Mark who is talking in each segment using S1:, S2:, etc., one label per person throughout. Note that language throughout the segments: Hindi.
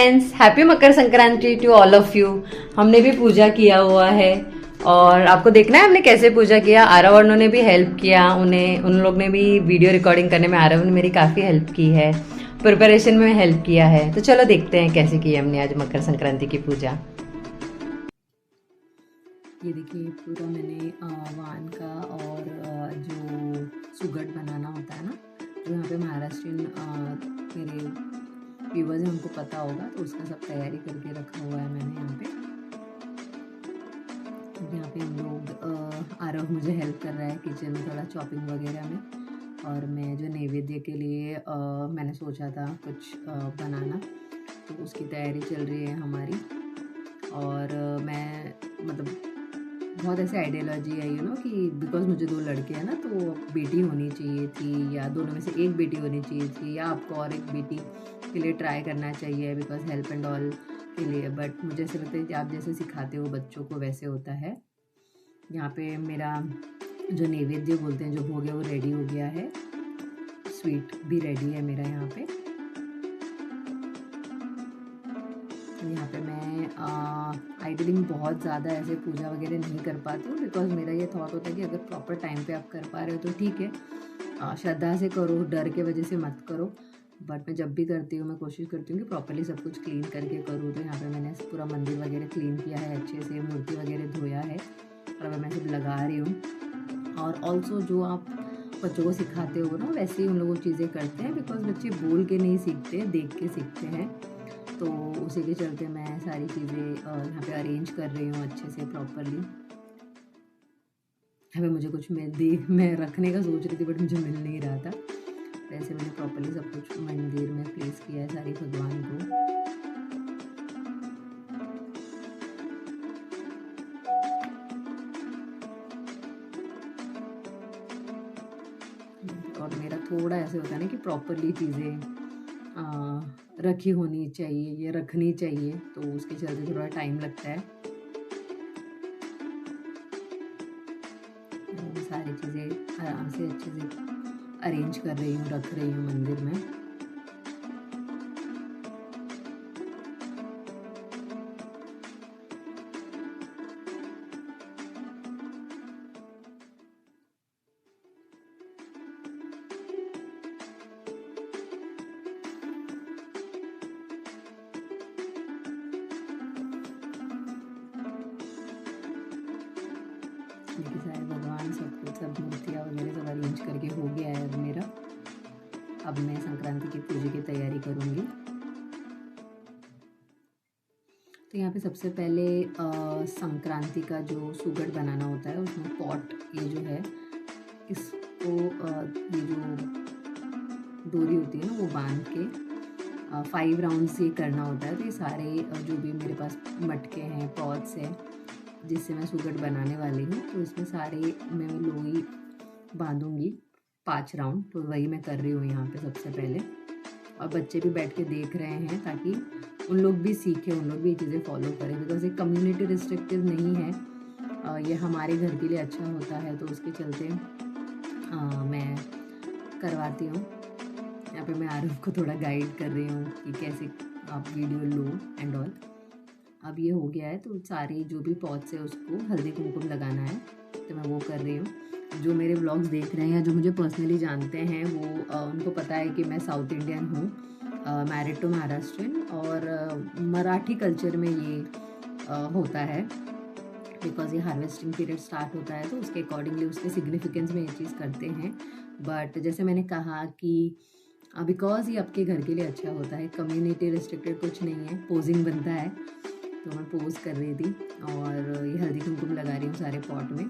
S1: Friends, happy Makar Sankranti to all of you. हमने भी पूजा किया हुआ है और आपको देखना है हमने कैसे पूजा किया। आरव और ने भी हेल्प किया, उन्हें उन लोग ने भी वीडियो रिकॉर्डिंग करने में आरव ने मेरी काफ़ी हेल्प की है, प्रिपरेशन में हेल्प किया है। तो चलो देखते हैं कैसे की हमने आज मकर संक्रांति की पूजा।
S2: ये देखिए पूरा मैंने वान का और जो सुगड़ बनाना होता है ना, जो यहाँ पे महाराष्ट्रियन मेरे व्यूवर्स हैं उनको पता होगा, तो उसका सब तैयारी करके रखा हुआ है मैंने यहाँ पे। यहाँ पे हम लोग आरव मुझे हेल्प कर रहा है किचन में थोड़ा चॉपिंग वगैरह में, और मैं जो नैवेद्य के लिए मैंने सोचा था कुछ बनाना, तो उसकी तैयारी चल रही है हमारी। और मैं मतलब बहुत ऐसे आइडियोलॉजी है कि बिकॉज मुझे 2 लड़के हैं ना, तो बेटी होनी चाहिए थी, या दोनों में से एक बेटी होनी चाहिए थी, या आपको और एक बेटी के लिए ट्राई करना चाहिए बिकॉज हेल्प एंड ऑल के लिए। बट मुझे ऐसा लगता है कि आप जैसे सिखाते हो बच्चों को वैसे होता है। यहाँ पे मेरा जो नैवेद्य बोलते हैं, जो भोग है, वो रेडी हो गया है। स्वीट भी रेडी है मेरा यहाँ पे। यहाँ पे मैं आइडियली बहुत ज़्यादा ऐसे पूजा वगैरह नहीं कर पाती हूँ, बिकॉज मेरा ये थॉट होता है कि अगर प्रॉपर टाइम पे आप कर पा रहे हो तो ठीक है, श्रद्धा से करो, डर के वजह से मत करो। बट मैं जब भी करती हूँ मैं कोशिश करती हूँ कि प्रॉपरली सब कुछ क्लीन करके करूँ। तो यहाँ पे मैंने पूरा मंदिर वगैरह क्लीन किया है, अच्छे से मूर्ति वगैरह धोया है, और अब मैं सब लगा रही हूँ। और ऑल्सो जो आप बच्चों को सिखाते हो ना, वैसे ही उन लोग चीज़ें करते हैं, बिकॉज बच्चे बोल के नहीं सीखते, देख के सीखते हैं। तो उसी के चलते मैं सारी चीज़ें यहाँ पे अरेंज कर रही हूँ अच्छे से प्रॉपरली। अभी मुझे कुछ मैं रखने का सोच रही थी, बट मुझे मिल नहीं रहा था। वैसे मैंने प्रॉपरली सब कुछ मंदिर में प्लेस किया है सारी भगवान को। और मेरा थोड़ा ऐसे होता है ना कि प्रॉपरली चीज़ें रखी होनी चाहिए या रखनी चाहिए, तो उसके चलते थोड़ा टाइम लगता है। सारी चीज़ें आराम से अच्छे से अरेंज कर रही हूँ, रख रही हूँ मंदिर में। देखिए सारे भगवान सब कुछ, सब मूर्तियाँ वगैरह सब अरेंज करके हो गया है अब मेरा। अब मैं संक्रांति की पूजा की तैयारी करूँगी। तो यहाँ पे सबसे पहले संक्रांति का जो सुगड़ बनाना होता है, उसमें पॉट ये जो है, इसको ये जो डोरी होती है ना, वो बांध के 5 राउंड्स ये करना होता है। तो ये सारे जो भी मेरे पास मटके हैं, पॉट्स हैं, जिससे मैं सुगड़ बनाने वाली हूँ, तो इसमें सारे मैं लोई बांधूंगी 5 राउंड। तो वही मैं कर रही हूँ यहाँ पे सबसे पहले। और बच्चे भी बैठ के देख रहे हैं ताकि उन लोग भी सीखें, उन लोग भी ये चीज़ें फॉलो करें, बिकॉज ये कम्युनिटी रिस्ट्रिक्टिव नहीं है, ये हमारे घर के लिए अच्छा होता है, तो उसके चलते मैं करवाती हूँ। यहाँ पे मैं आरव को थोड़ा गाइड कर रही हूँ कि कैसे आप वीडियो लो एंड ऑल। अब ये हो गया है, तो सारे जो भी पॉट्स है उसको हल्दी कुमकुम लगाना है, तो मैं वो कर रही हूँ। जो मेरे व्लॉग्स देख रहे हैं, जो मुझे पर्सनली जानते हैं, वो उनको पता है कि मैं साउथ इंडियन हूँ, मैरिड टू महाराष्ट्रियन, और मराठी कल्चर में ये होता है, बिकॉज ये हार्वेस्टिंग पीरियड स्टार्ट होता है, तो उसके अकॉर्डिंगली उसके सिग्निफिकेंस में ये चीज़ करते हैं। बट जैसे मैंने कहा कि बिकॉज ये आपके घर के लिए अच्छा होता है, कम्युनिटी रिस्ट्रिक्टेड कुछ नहीं है, पोजिंग बनता है, तो मैं पोज कर रही थी और ये हल्दी कुमकुम लगा रही हूँ सारे पॉट में।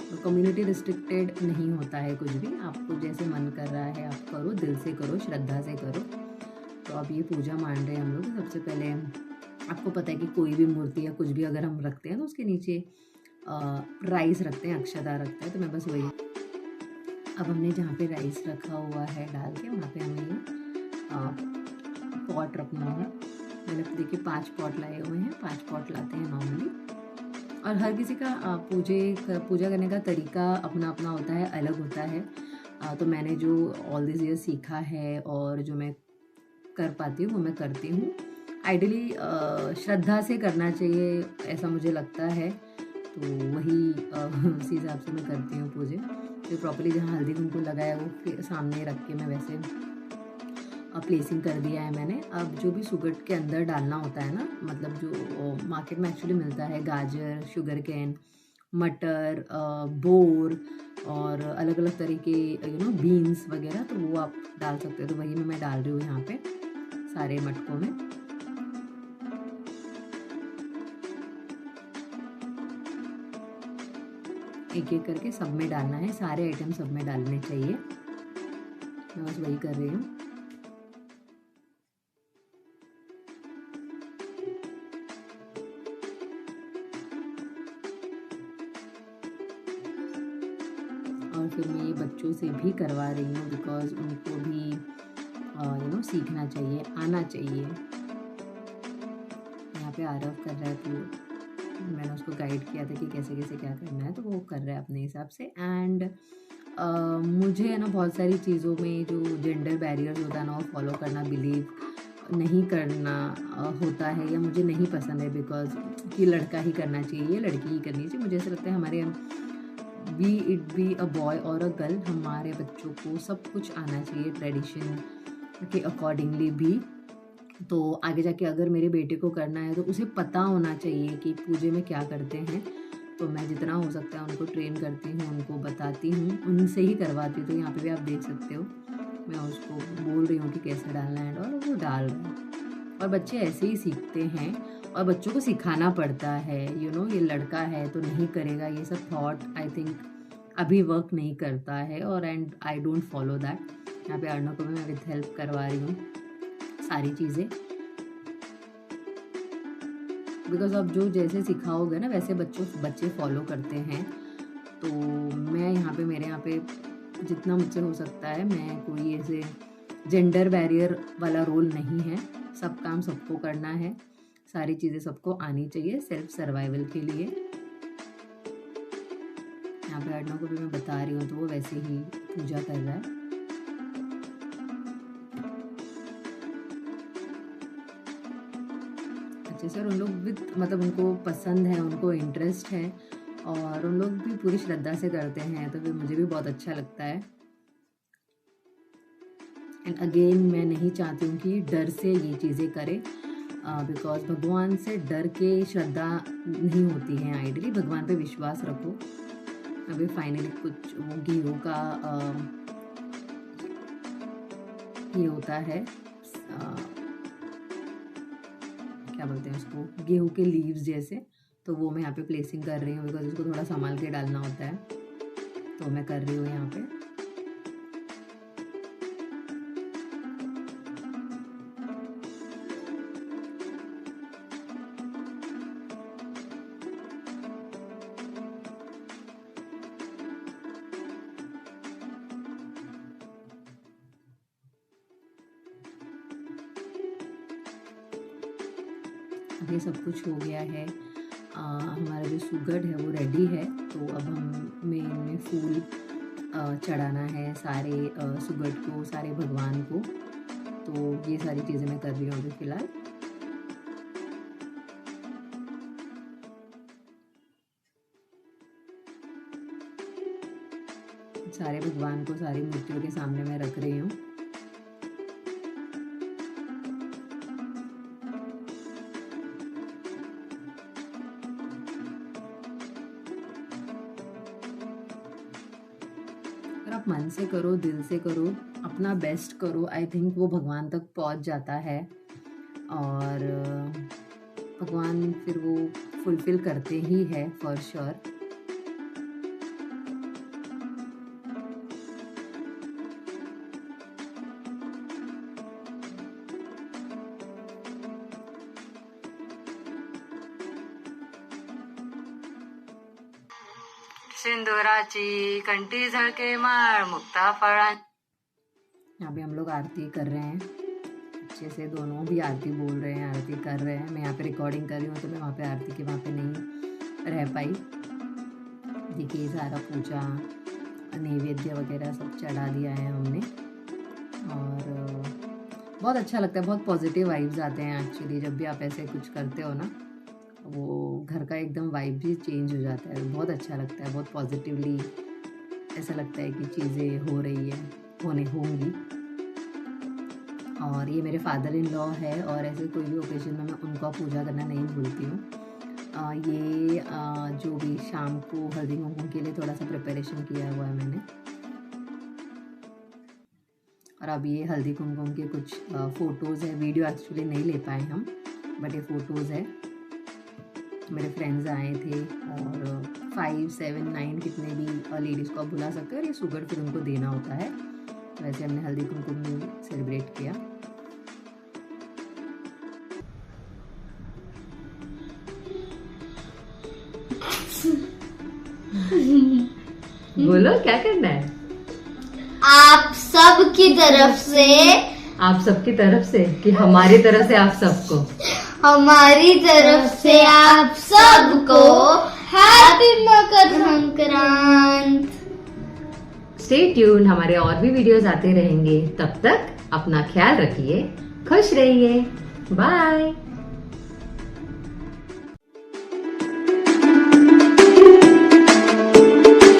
S2: तो कम्युनिटी रिस्ट्रिक्टेड नहीं होता है कुछ भी, आपको जैसे मन कर रहा है आप करो, दिल से करो, श्रद्धा से करो। तो अब ये पूजा मान रहे हैं हम लोग। सबसे पहले आपको पता है कि कोई भी मूर्ति या कुछ भी अगर हम रखते हैं तो उसके नीचे राइस रखते हैं, अक्षता रखते हैं, तो मैं बस वही। अब हमने जहाँ पे राइस रखा हुआ है डाल के, वहाँ पे हमें ये पॉट रखना है। मैंने देखिए 5 पॉट लाए हुए हैं, 5 पॉट लाते हैं नॉर्मली। और हर किसी का पूजा करने का तरीका अपना अपना होता है, अलग होता है। तो मैंने जो ऑल दिस ईयर सीखा है और जो मैं कर पाती हूँ वो मैं करती हूँ। आइडियली श्रद्धा से करना चाहिए, ऐसा मुझे लगता है। तो वही उसी हिसाब से मैं करती हूँ पूजे। तो प्रॉपर्ली जहाँ हल्दी कुमकुम लगाया वो सामने रख के मैं वैसे प्लेसिंग कर दिया है मैंने। अब जो भी सुगट के अंदर डालना होता है ना, मतलब जो मार्केट में एक्चुअली मिलता है, गाजर, शुगर कैन, मटर, बोर और अलग अलग तरह के बीन्स वगैरह, तो वो आप डाल सकते हो। तो वही मैं डाल रही हूँ यहाँ पे सारे मटकों में। एक एक करके सब में डालना है, सारे आइटम सब में डालने चाहिए। मैं बस वही कर रही हूँ। और फिर मैं ये बच्चों से भी करवा रही हूँ, बिकॉज उनको भी सीखना चाहिए, आना चाहिए। यहाँ पे आरव कर रहा है, तो मैंने उसको गाइड किया था कि कैसे कैसे क्या करना है, तो वो कर रहा है अपने हिसाब से। एंड मुझे है ना बहुत सारी चीज़ों में जो जेंडर बैरियर्स होता है ना, वो फॉलो करना बिलीव नहीं करना होता है, या मुझे नहीं पसंद है, बिकॉज कि लड़का ही करना चाहिए या लड़की ही करनी चाहिए। मुझे ऐसा लगता है हमारे B it be a boy और अ गर्ल, हमारे बच्चों को सब कुछ आना चाहिए ट्रेडिशन के अकॉर्डिंगली भी। तो आगे जाके अगर मेरे बेटे को करना है तो उसे पता होना चाहिए कि पूजे में क्या करते हैं। तो मैं जितना हो सकता है उनको ट्रेन करती हूँ, उनको बताती हूँ, उनसे ही करवाती हूँ। तो यहाँ पे भी आप देख सकते हो, मैं उसको बोल रही हूँ कि कैसे डालना है, और वो डाल रहा है। और बच्चे ऐसे ही सीखते हैं, और बच्चों को सिखाना पड़ता है। ये लड़का है तो नहीं करेगा, ये सब थॉट आई थिंक अभी वर्क नहीं करता है, और and I don't follow that. यहाँ पे अर्णव को भी मैं विथ हेल्प करवा रही हूँ सारी चीज़ें, बिकॉज अब जो जैसे सिखाओगे ना वैसे बच्चे फॉलो करते हैं। तो मैं यहाँ पे मेरे यहाँ पे जितना मुझसे हो सकता है, मैं कोई ऐसे जेंडर बैरियर वाला रोल नहीं है। सब काम सबको करना है, सारी चीज़ें सबको आनी चाहिए सेल्फ सर्वाइवल के लिए। यहाँ पे अर्णव को भी मैं बता रही हूँ, तो वो वैसे ही पूजा कर रहा है। अच्छे से, और उन लोग भी मतलब उनको पसंद है, उनको इंटरेस्ट है, और उन लोग भी पूरी श्रद्धा से करते हैं, तो फिर मुझे भी बहुत अच्छा लगता है। एंड अगेन मैं नहीं चाहती हूँ कि डर से ये चीज़ें करें, बिकॉज भगवान से डर के श्रद्धा नहीं होती है। आइडियली भगवान पे विश्वास रखो। अभी फाइनली कुछ वो गेहूँ का ये होता है, क्या बोलते हैं उसको, गेहूँ के लीव्स जैसे, तो वो मैं यहाँ पे प्लेसिंग कर रही हूँ, बिकॉज उसको थोड़ा संभाल के डालना होता है, तो मैं कर रही हूँ यहाँ पे। ये सब कुछ हो गया है। हमारा जो सुगड़ है वो रेडी है। तो अब हमें इनमें फूल चढ़ाना है सारे सुगड़ को, सारे भगवान को। तो ये सारी चीज़ें मैं कर रही हूँ अभी फ़िलहाल। सारे भगवान को सारी मूर्तियों के सामने मैं रख रही हूँ। अगर आप मन से करो, दिल से करो, अपना बेस्ट करो, आई थिंक वो भगवान तक पहुंच जाता है, और भगवान फिर वो फुलफिल करते ही है फॉर श्योर।
S1: सिंदुराची कंठी झळके माळ मुक्ता फळा।
S2: यहाँ पे हम लोग आरती कर रहे हैं अच्छे से, दोनों भी आरती बोल रहे हैं, आरती कर रहे हैं। मैं यहाँ पे रिकॉर्डिंग कर रही हूँ, तो मैं वहाँ पे आरती के वहाँ पे नहीं रह पाई। देखिए सारा पूजा नैवेद्य वगैरह सब चढ़ा दिया है हमने, और बहुत अच्छा लगता है, बहुत पॉजिटिव वाइब्स आते हैं एक्चुअली जब भी आप ऐसे कुछ करते हो ना, वो घर का एकदम वाइब भी चेंज हो जाता है, बहुत अच्छा लगता है, बहुत पॉजिटिवली ऐसा लगता है कि चीज़ें हो रही है, होने होंगी। और ये मेरे फादर इन लॉ है और ऐसे कोई भी ओकेजन में मैं उनका पूजा करना नहीं भूलती हूँ। ये जो भी शाम को हल्दी कुमकुम के लिए थोड़ा सा प्रिपरेशन किया हुआ है मैंने, और अब ये हल्दी कुमकुम के कुछ फ़ोटोज़ है, वीडियो एक्चुअली नहीं ले पाए हम, बट ये फ़ोटोज़ है। मेरे फ्रेंड्स आए थे और 5, 7, 9 कितने भी लेडीज़ को आप बुला सकते हो और ये शुगर फिर उनको देना होता है। वैसे हमने हल्दी कुमकुम में सेलिब्रेट किया।
S1: बोलो क्या करना है?
S3: आप सबकी तरफ से,
S1: आप सबकी तरफ से कि हमारी तरफ से आप सबको?
S3: हमारी तरफ से आप सबको happy Makar Sankrant.
S1: Stay tune, हमारे और भी वीडियोस आते रहेंगे। तब तक अपना ख्याल रखिए, खुश रहिए, बाय।